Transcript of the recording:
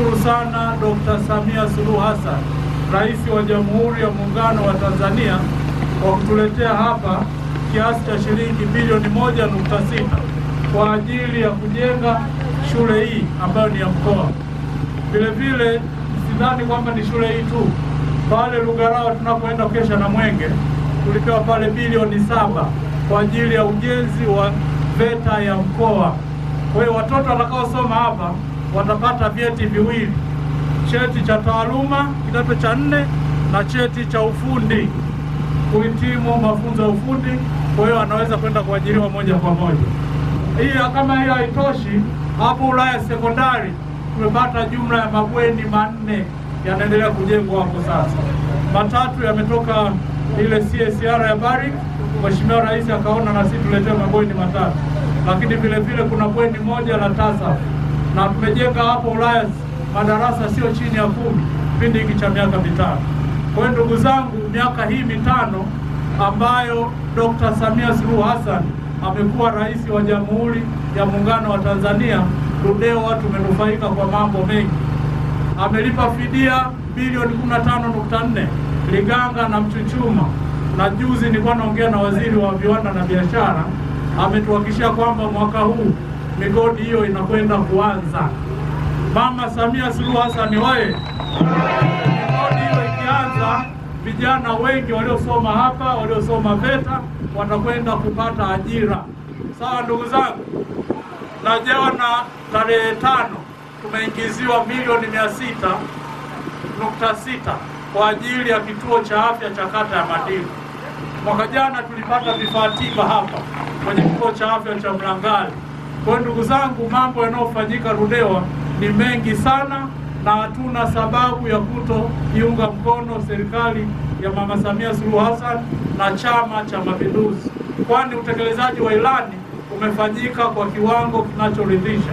tunamshukuru sana Dr. Samia Suluhu Hassan, Rais wa Jamhuri ya Muungano wa Tanzania, kwa kutuletea hapa kiasi cha shilingi bilioni 1.6 kwa ajili ya kujenga shule hii ambayo ni ya mkoa. Vile vile sidhani kwamba ni shule hii tu. Pale Lugarawa tunapoenda kesha na Mwenge tulipewa pale bilioni 7 kwa ajili ya ujenzi wa VETA ya mkoa. Kwa hiyo watoto watakaosoma hapa watapata vyeti viwili, cheti cha taaluma kidato cha 4 na cheti cha ufundi, kuhitimu mafunzo ya ufundi. Kwa hiyo anaweza kwenda kuajiriwa moja kwa moja. Kama hiyo haitoshi, hapo Ulaya Sekondari tumepata jumla ya mabweni 4 yanaendelea kujengwa hapo sasa. Matatu yametoka ile CSR ya Barrick, Mheshimiwa Rais akaona na sisi tuletee mabweni 3. Lakini vile vile kuna bweni 1 la TASAF, na tumejenga hapo Ulaya madarasa sio chini ya 10 kipindi hiki cha miaka 5. Kwa hiyo ndugu zangu, miaka hii 5 ambayo Dr. Samia Suluhu Hassan amekuwa rais wa Jamhuri ya Muungano wa Tanzania, Ludewa tumenufaika kwa mambo mengi. Amelipa fidia bilioni 15.4 Liganga na Mchuchuma, na juzi nilikuwa naongea na waziri wa viwanda na biashara, ametuhakikishia kwamba mwaka huu migodi hiyo inakwenda kuanza. Mama Samia Suluhu Hassan oye! Migodi hiyo ikianza, vijana wengi waliosoma hapa, waliosoma VETA watakwenda kupata ajira. Sawa ndugu zangu, na jana tarehe 5 tumeingiziwa milioni 600.6 kwa ajili ya kituo cha afya cha kata ya Madilu. Mwaka jana tulipata vifaa tiba hapa kwenye kituo cha afya cha Mlangali. Kwa ndugu zangu, mambo yanayofanyika Ludewa ni mengi sana, na hatuna sababu ya kutoiunga mkono serikali ya Mama Samia Suluhu Hassan na Chama cha Mapinduzi, kwani utekelezaji wa ilani umefanyika kwa kiwango kinachoridhisha.